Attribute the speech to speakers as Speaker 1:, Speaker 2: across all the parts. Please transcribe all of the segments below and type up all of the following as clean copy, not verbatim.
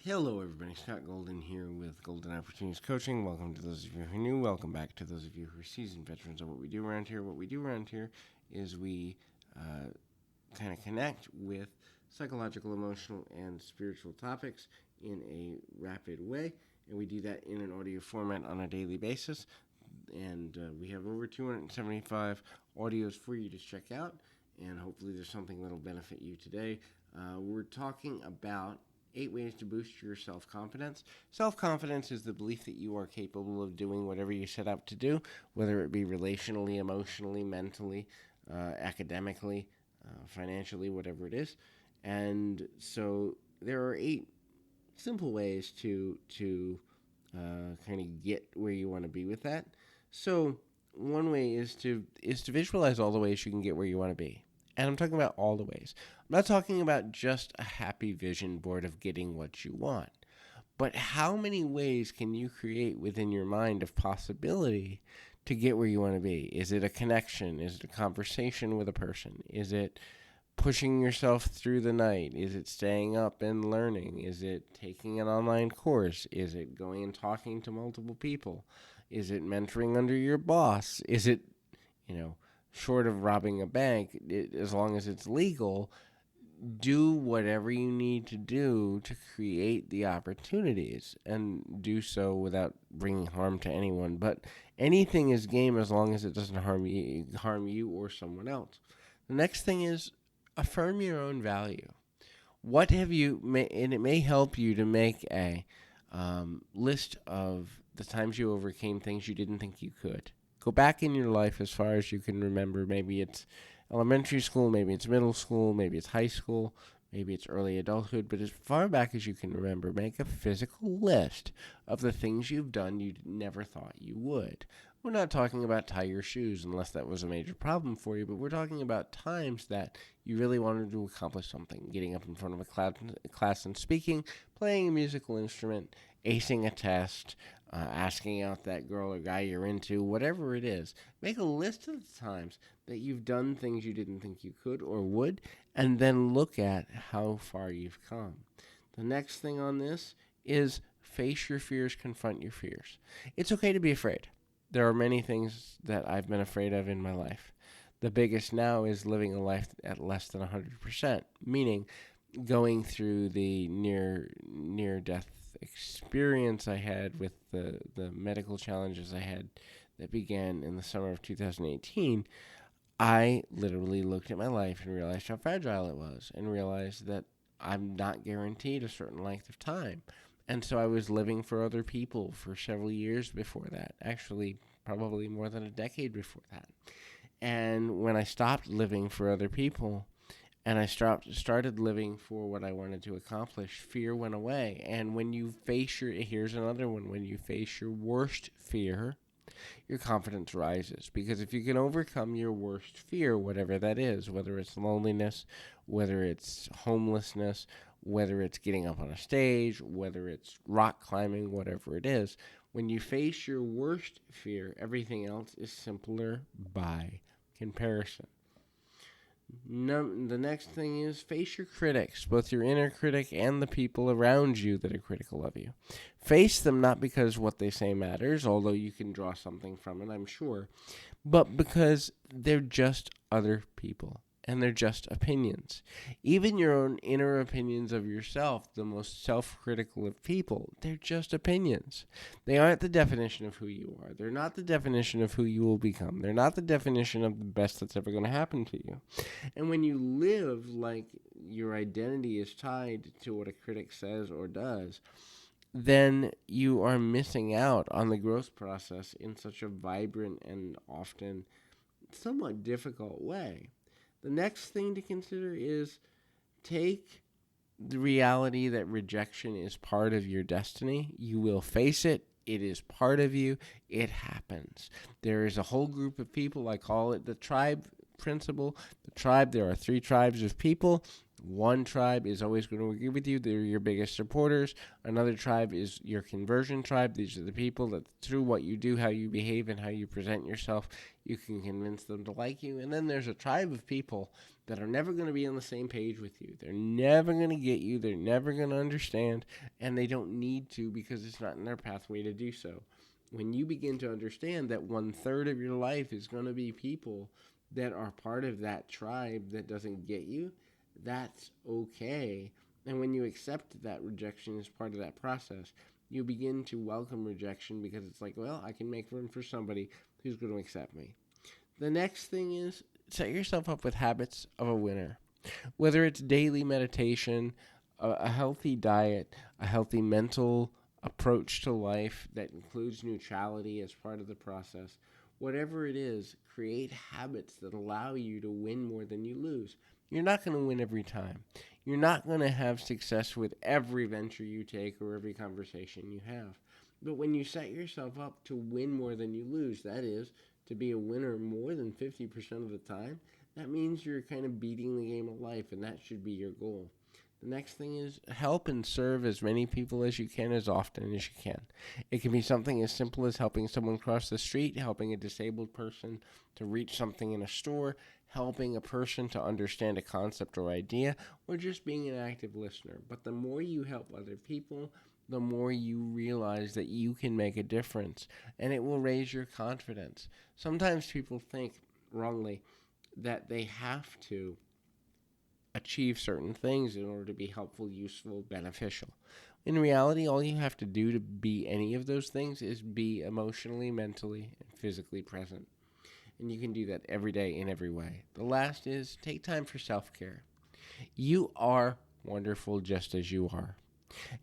Speaker 1: Hello, everybody. Scott Golden here with Golden Opportunities Coaching. Welcome to those of you who are new. Welcome back to those of you who are seasoned veterans of what we do around here. What we do around here is we kind of connect with psychological, emotional, and spiritual topics in a rapid way, and we do that in an audio format on a daily basis. And we have over 275 audios for you to check out, and hopefully there's something that'll benefit you today. We're talking about 8 ways to boost your self-confidence. Self-confidence is the belief that you are capable of doing whatever you set out to do, whether it be relationally, emotionally, mentally, academically, financially, whatever it is. And so there are 8 simple ways to kind of get where you want to be with that. So one way is to visualize all the ways you can get where you want to be. And I'm talking about all the ways. I'm not talking about just a happy vision board of getting what you want. But how many ways can you create within your mind of possibility to get where you want to be? Is it a connection? Is it a conversation with a person? Is it pushing yourself through the night? Is it staying up and learning? Is it taking an online course? Is it going and talking to multiple people? Is it mentoring under your boss? Is it, short of robbing a bank, as long as it's legal, do whatever you need to do to create the opportunities and do so without bringing harm to anyone. But anything is game as long as it doesn't harm you or someone else. The next thing is affirm your own value. What have you, and it may help you to make a list of the times you overcame things you didn't think you could. Go back in your life as far as you can remember. Maybe it's elementary school, maybe it's middle school, maybe it's high school, maybe it's early adulthood, but as far back as you can remember, make a physical list of the things you've done you never thought you would. We're not talking about tie your shoes unless that was a major problem for you, but we're talking about times that you really wanted to accomplish something, getting up in front of a class and speaking, playing a musical instrument, acing a test, asking out that girl or guy you're into, whatever it is. Make a list of the times that you've done things you didn't think you could or would, and then look at how far you've come. The next thing on this is face your fears, confront your fears. It's okay to be afraid. There are many things that I've been afraid of in my life. The biggest now is living a life at less than 100%, meaning going through the near death experience I had with the medical challenges I had that began in the summer of 2018. I literally looked at my life and realized how fragile it was, and realized that I'm not guaranteed a certain length of time. And so I was living for other people for several years before that, actually probably more than a decade before that. And when I stopped living for other people and I started living for what I wanted to accomplish, fear went away. And when you face here's another one, when you face your worst fear, your confidence rises. Because if you can overcome your worst fear, whatever that is, whether it's loneliness, whether it's homelessness, whether it's getting up on a stage, whether it's rock climbing, whatever it is, when you face your worst fear, everything else is simpler by comparison. The next thing is face your critics, both your inner critic and the people around you that are critical of you. Face them not because what they say matters, although you can draw something from it, I'm sure, but because they're just other people and they're just opinions. Even your own inner opinions of yourself, the most self-critical of people, they're just opinions. They aren't the definition of who you are. They're not the definition of who you will become. They're not the definition of the best that's ever going to happen to you. And when you live like your identity is tied to what a critic says or does, then you are missing out on the growth process in such a vibrant and often somewhat difficult way. The next thing to consider is take the reality that rejection is part of your destiny. You will face it. It is part of you. It happens. There is a whole group of people, I call it the tribe principle. The tribe, there are 3 tribes of people. One tribe is always going to agree with you. They're your biggest supporters. Another tribe is your conversion tribe. These are the people that through what you do, how you behave, and how you present yourself, you can convince them to like you. And then there's a tribe of people that are never going to be on the same page with you. They're never going to get you. They're never going to understand. And they don't need to because it's not in their pathway to do so. When you begin to understand that 1/3 of your life is going to be people that are part of that tribe that doesn't get you, that's okay. And when you accept that rejection as part of that process, you begin to welcome rejection because it's like, well, I can make room for somebody who's going to accept me. The next thing is set yourself up with habits of a winner. Whether it's daily meditation, a healthy diet, a healthy mental approach to life that includes neutrality as part of the process, whatever it is, create habits that allow you to win more than you lose. You're not going to win every time. You're not going to have success with every venture you take or every conversation you have. But when you set yourself up to win more than you lose, that is, to be a winner more than 50% of the time, that means you're kind of beating the game of life, and that should be your goal. The next thing is help and serve as many people as you can as often as you can. It can be something as simple as helping someone cross the street, helping a disabled person to reach something in a store, helping a person to understand a concept or idea, or just being an active listener. But the more you help other people, the more you realize that you can make a difference, and it will raise your confidence. Sometimes people think wrongly that they have to achieve certain things in order to be helpful, useful, beneficial. In reality, all you have to do to be any of those things is be emotionally, mentally, and physically present. And you can do that every day in every way. The last is take time for self care. You are wonderful just as you are.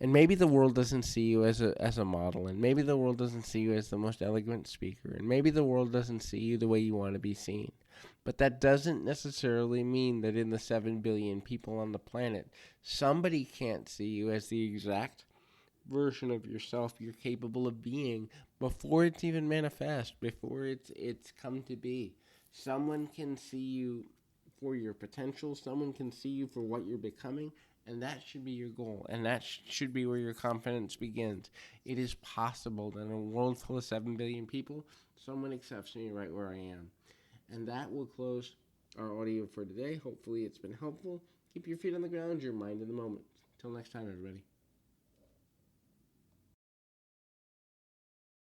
Speaker 1: And maybe the world doesn't see you as a model, and maybe the world doesn't see you as the most eloquent speaker, and maybe the world doesn't see you the way you want to be seen. But that doesn't necessarily mean that in the 7 billion people on the planet, somebody can't see you as the exact version of yourself you're capable of being before it's even manifest, before it's come to be. Someone can see you for your potential, someone can see you for what you're becoming, and that should be your goal, and that should be where your confidence begins. It is possible that in a world full of 7 billion people, someone accepts me right where I am. And that will close our audio for today. Hopefully it's been helpful. Keep your feet on the ground, your mind in the moment. Until next time, everybody.